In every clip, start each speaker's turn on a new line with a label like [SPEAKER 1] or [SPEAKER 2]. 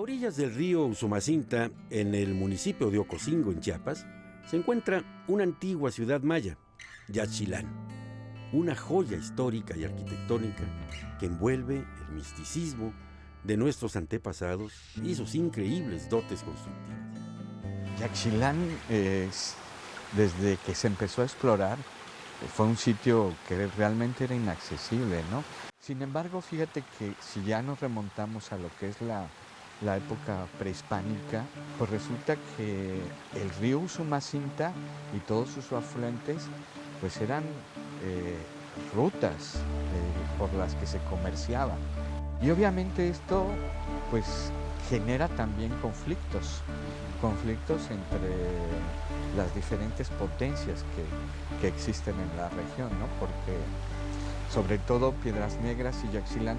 [SPEAKER 1] orillas del río Usumacinta, en el municipio de Ocosingo, en Chiapas, se encuentra una antigua ciudad maya, Yaxchilán, una joya histórica y arquitectónica que envuelve el misticismo de nuestros antepasados y sus increíbles dotes constructivas.
[SPEAKER 2] Yaxchilán, desde que se empezó a explorar, fue un sitio que realmente era inaccesible, ¿no? Sin embargo, fíjate que si ya nos remontamos a lo que es la época prehispánica, pues resulta que el río Usumacinta y todos sus afluentes pues eran rutas por las que se comerciaba. Y obviamente esto pues genera también conflictos entre las diferentes potencias que existen en la región, ¿no? Porque sobre todo Piedras Negras y Yaxchilán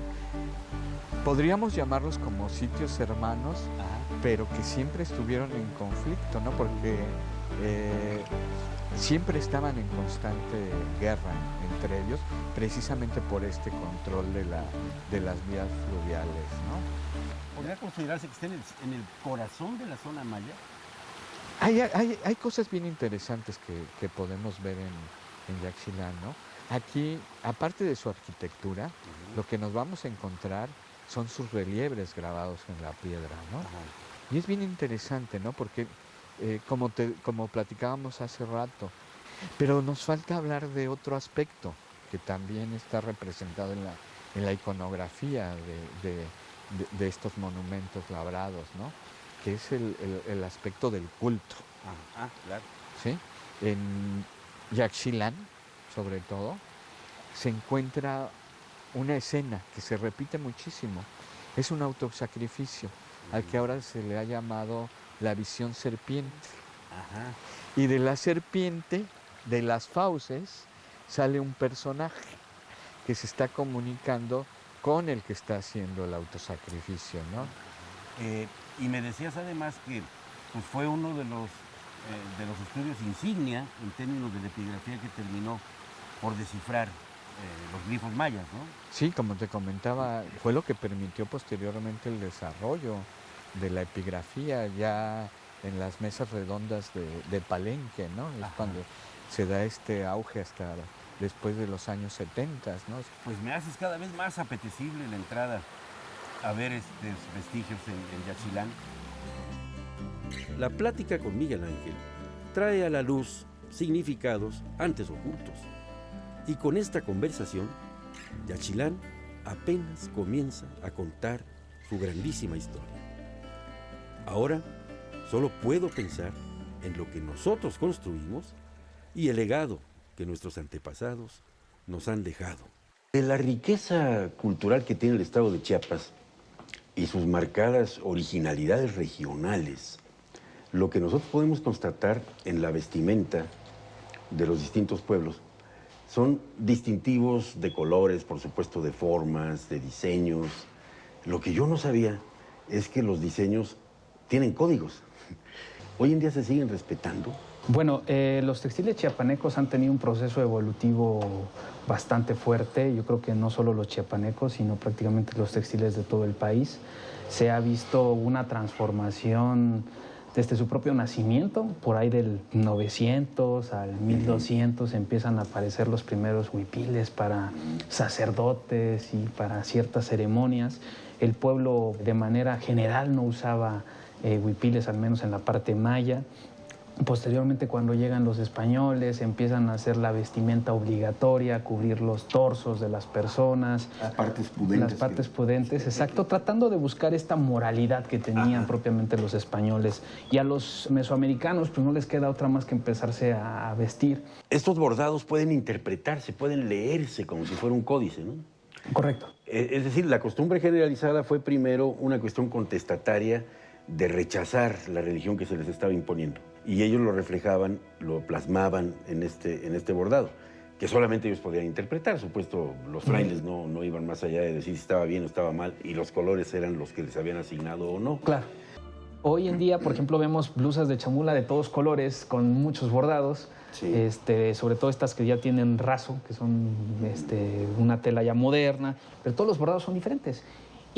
[SPEAKER 2] podríamos llamarlos como sitios hermanos, pero que siempre estuvieron en conflicto, ¿no? Porque siempre estaban en constante guerra entre ellos, precisamente por este control de las vías fluviales, ¿no?
[SPEAKER 1] ¿Podría considerarse que esté en el corazón de la zona maya?
[SPEAKER 2] Hay cosas bien interesantes que podemos ver en Yaxchilán, ¿no? Aquí, aparte de su arquitectura, lo que nos vamos a encontrar son sus relieves grabados en la piedra, ¿no? Y es bien interesante, ¿no? Porque, como platicábamos hace rato, pero nos falta hablar de otro aspecto que también está representado en la iconografía de estos monumentos labrados, ¿no? Que es el aspecto del culto.
[SPEAKER 1] Claro.
[SPEAKER 2] ¿Sí? En Yaxchilán, sobre todo, se encuentra una escena que se repite muchísimo. Es un autosacrificio al que ahora se le ha llamado la visión serpiente. Y de la serpiente, de las fauces, sale un personaje que se está comunicando con el que está haciendo el autosacrificio, ¿no?
[SPEAKER 1] Y me decías además que pues, fue uno de los estudios insignia en términos de la epigrafía que terminó por descifrar los glifos mayas, ¿no?
[SPEAKER 2] Sí, como te comentaba, fue lo que permitió posteriormente el desarrollo de la epigrafía ya en las mesas redondas de Palenque, ¿no? Es cuando se da este auge hasta después de los años 70, ¿no?
[SPEAKER 1] Pues me haces cada vez más apetecible la entrada a ver estos vestigios en Yaxchilán. La plática con Miguel Ángel trae a la luz significados antes ocultos. Y con esta conversación, Yaxchilán apenas comienza a contar su grandísima historia. Ahora solo puedo pensar en lo que nosotros construimos y el legado que nuestros antepasados nos han dejado. De la riqueza cultural que tiene el estado de Chiapas y sus marcadas originalidades regionales, lo que nosotros podemos constatar en la vestimenta de los distintos pueblos son distintivos de colores, por supuesto de formas, de diseños. Lo que yo no sabía es que los diseños tienen códigos. Hoy en día se siguen respetando.
[SPEAKER 3] Bueno, los textiles chiapanecos han tenido un proceso evolutivo bastante fuerte. Yo creo que no solo los chiapanecos, sino prácticamente los textiles de todo el país. Se ha visto una transformación desde su propio nacimiento, por ahí del 900 al 1200 empiezan a aparecer los primeros huipiles para sacerdotes y para ciertas ceremonias. El pueblo de manera general no usaba huipiles, al menos en la parte maya. Posteriormente, cuando llegan los españoles, empiezan a hacer la vestimenta obligatoria, cubrir los torsos de las personas.
[SPEAKER 1] Las partes pudentes.
[SPEAKER 3] Las partes pudentes, exacto, tratando de buscar esta moralidad que tenían propiamente los españoles. Y a los mesoamericanos pues no les queda otra más que empezarse a vestir.
[SPEAKER 1] Estos bordados pueden interpretarse, pueden leerse como si fuera un códice, ¿no?
[SPEAKER 3] Correcto.
[SPEAKER 1] Es decir, la costumbre generalizada fue primero una cuestión contestataria de rechazar la religión que se les estaba imponiendo. Y ellos lo reflejaban, lo plasmaban en este bordado, que solamente ellos podían interpretar. Supuesto, los frailes no iban más allá de decir si estaba bien o estaba mal, y los colores eran los que les habían asignado o no.
[SPEAKER 3] Claro. Hoy en día, por ejemplo, vemos blusas de chamula de todos colores, con muchos bordados, sí. Sobre todo estas que ya tienen raso, que son una tela ya moderna, pero todos los bordados son diferentes.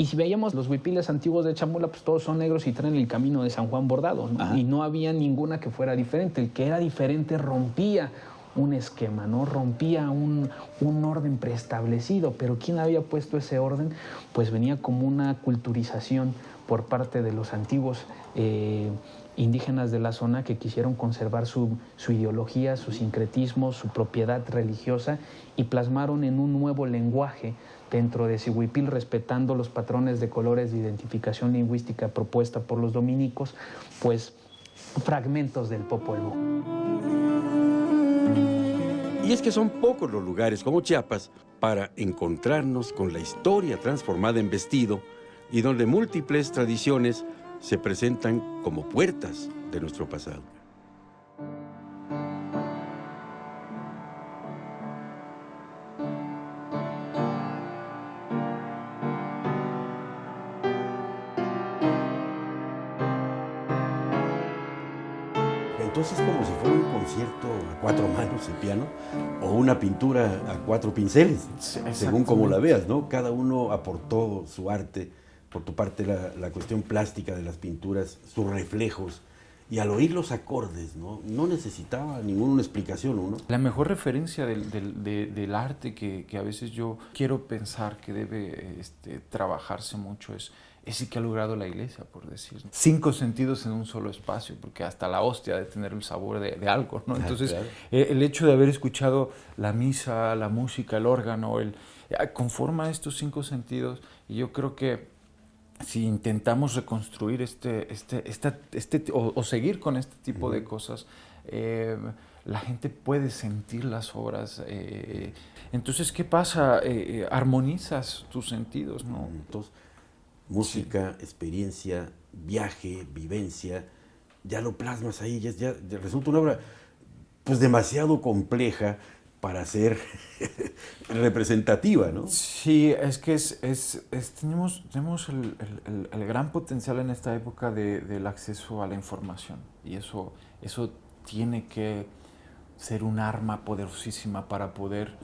[SPEAKER 3] Y si veíamos los huipiles antiguos de Chamula, pues todos son negros y traen el camino de San Juan bordado, ¿no? Y no había ninguna que fuera diferente. El que era diferente rompía un esquema, ¿no? Rompía un orden preestablecido, pero ¿quién había puesto ese orden? Pues venía como una culturización por parte de los antiguos indígenas de la zona que quisieron conservar su ideología, su sincretismo, su propiedad religiosa y plasmaron en un nuevo lenguaje dentro de Zihuipil, respetando los patrones de colores de identificación lingüística propuesta por los dominicos, pues fragmentos del Popol Vuh.
[SPEAKER 1] Y es que son pocos los lugares como Chiapas para encontrarnos con la historia transformada en vestido y donde múltiples tradiciones se presentan como puertas de nuestro pasado. Entonces es como si fuera un concierto a 4 manos en piano o una pintura a 4 pinceles, según como la veas, ¿no? Cada uno aportó su arte, por tu parte la cuestión plástica de las pinturas, sus reflejos, y al oír los acordes, no necesitaba ninguna explicación uno.
[SPEAKER 4] La mejor referencia del arte que a veces yo quiero pensar que debe trabajarse mucho es ese que ha logrado la iglesia, por decir. 5 sentidos en un solo espacio, porque hasta la hostia debe tener el sabor de algo, ¿no? Entonces, claro. El hecho de haber escuchado la misa, la música, el órgano, conforma estos 5 sentidos, y yo creo que si intentamos reconstruir o seguir con este tipo de cosas, la gente puede sentir las obras. Entonces, ¿qué pasa? Armonizas tus sentidos, ¿no?
[SPEAKER 1] Entonces, música, experiencia, viaje, vivencia, ya lo plasmas ahí, ya resulta una obra pues demasiado compleja para ser representativa, ¿no?
[SPEAKER 4] Sí, es que tenemos el gran potencial en esta época del acceso a la información, y eso tiene que ser un arma poderosísima para poder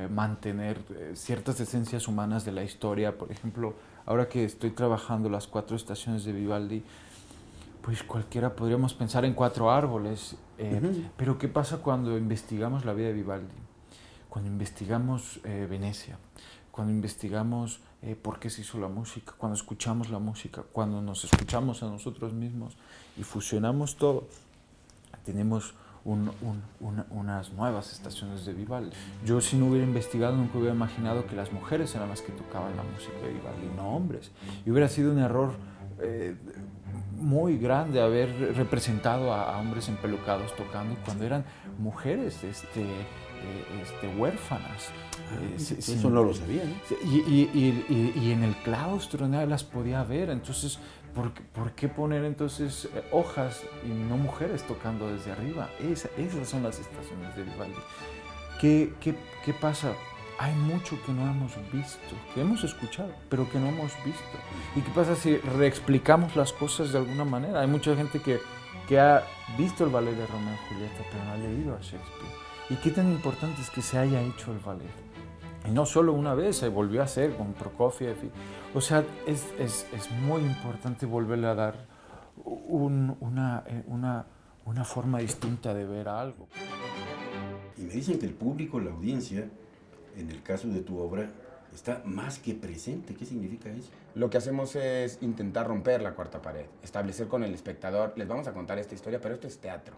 [SPEAKER 4] mantener ciertas esencias humanas de la historia. Por ejemplo, ahora que estoy trabajando las 4 estaciones de Vivaldi, pues cualquiera podríamos pensar en 4 árboles, pero ¿qué pasa cuando investigamos la vida de Vivaldi? Cuando investigamos Venecia, cuando investigamos por qué se hizo la música, cuando escuchamos la música, cuando nos escuchamos a nosotros mismos y fusionamos todo, tenemos unas nuevas estaciones de Vivaldi. Yo, si no hubiera investigado, nunca hubiera imaginado que las mujeres eran las que tocaban la música de Vivaldi, no hombres. Y hubiera sido un error muy grande haber representado a hombres empelucados tocando cuando eran mujeres huérfanas.
[SPEAKER 1] Eso no lo sabía, ¿no?
[SPEAKER 4] Y en el claustro nadie las podía ver. Entonces, ¿por qué poner entonces hojas y no mujeres tocando desde arriba? Esas son las estaciones de Vivaldi. ¿Qué pasa? Hay mucho que no hemos visto, que hemos escuchado, pero que no hemos visto. ¿Y qué pasa si reexplicamos las cosas de alguna manera? Hay mucha gente que ha visto el ballet de Romeo y Julieta, pero no ha leído a Shakespeare. ¿Y qué tan importante es que se haya hecho el ballet? Y no solo una vez, se volvió a hacer con Prokofiev. O sea, es muy importante volverle a dar una forma distinta de ver algo.
[SPEAKER 1] Y me dicen que el público, la audiencia, en el caso de tu obra, está más que presente. ¿Qué significa eso?
[SPEAKER 5] Lo que hacemos es intentar romper la cuarta pared, establecer con el espectador, les vamos a contar esta historia, pero esto es teatro,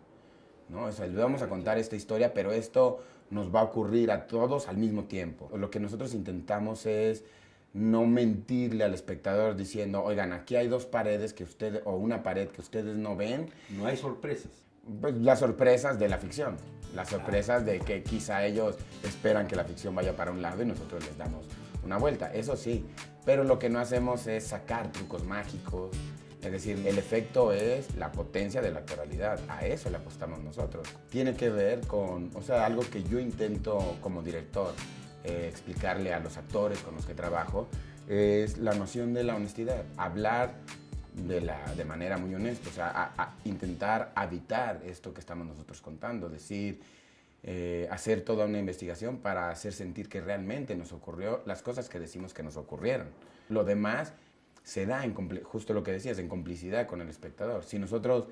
[SPEAKER 5] ¿no? O sea, les vamos a contar esta historia, pero esto nos va a ocurrir a todos al mismo tiempo. Lo que nosotros intentamos es no mentirle al espectador diciendo, oigan, aquí hay 2 paredes o una pared que ustedes no ven.
[SPEAKER 1] No hay sorpresas.
[SPEAKER 5] Pues las sorpresas de la ficción, las sorpresas de que quizá ellos esperan que la ficción vaya para un lado y nosotros les damos una vuelta, eso sí, pero lo que no hacemos es sacar trucos mágicos, es decir, el efecto es la potencia de la actoralidad, a eso le apostamos nosotros. Tiene que ver con, algo que yo intento como director explicarle a los actores con los que trabajo, es la noción de la honestidad, hablar de manera muy honesta, a intentar habitar esto que estamos nosotros contando, decir, hacer toda una investigación para hacer sentir que realmente nos ocurrió las cosas que decimos que nos ocurrieron. Lo demás se da justo lo que decías, en complicidad con el espectador. Si nosotros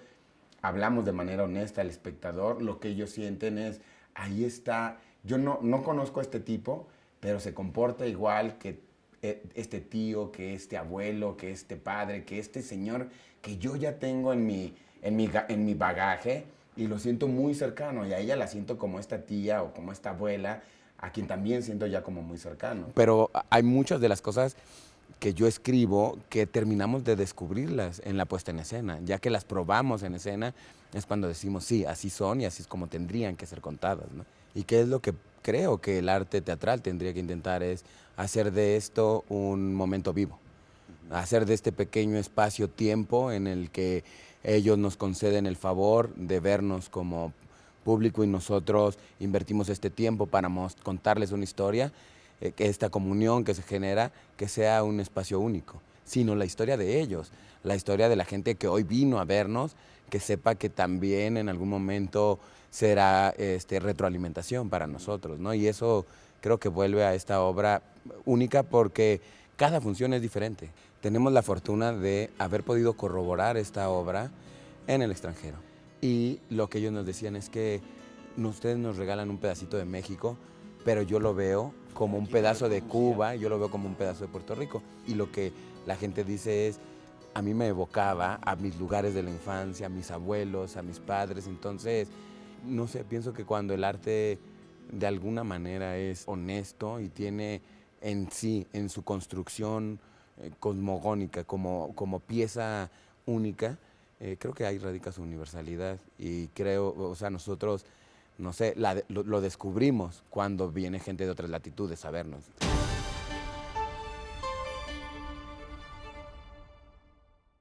[SPEAKER 5] hablamos de manera honesta al espectador, lo que ellos sienten es, ahí está, yo no conozco a este tipo, pero se comporta igual que este tío, que este abuelo, que este padre, que este señor que yo ya tengo en mi bagaje y lo siento muy cercano, y a ella la siento como esta tía o como esta abuela, a quien también siento ya como muy cercano.
[SPEAKER 6] Pero hay muchas de las cosas que yo escribo que terminamos de descubrirlas en la puesta en escena. Ya que las probamos en escena, es cuando decimos, sí, así son y así es como tendrían que ser contadas, ¿no? Y qué es lo que creo que el arte teatral tendría que intentar es hacer de esto un momento vivo. Hacer de este pequeño espacio-tiempo en el que ellos nos conceden el favor de vernos como público y nosotros invertimos este tiempo para contarles una historia, que esta comunión que se genera, que sea un espacio único, sino la historia de ellos, la historia de la gente que hoy vino a vernos, que sepa que también en algún momento será retroalimentación para nosotros, ¿no? Y eso creo que vuelve a esta obra única porque cada función es diferente. Tenemos la fortuna de haber podido corroborar esta obra en el extranjero. Y lo que ellos nos decían es que ustedes nos regalan un pedacito de México, pero yo lo veo como un pedazo de Cuba, yo lo veo como un pedazo de Puerto Rico. Y lo que la gente dice es, a mí me evocaba a mis lugares de la infancia, a mis abuelos, a mis padres. Entonces, no sé, pienso que cuando el arte de alguna manera es honesto y tiene en sí, en su construcción cosmogónica, como pieza única, creo que ahí radica su universalidad y creo, o sea, nosotros, no sé, lo descubrimos cuando viene gente de otras latitudes a vernos.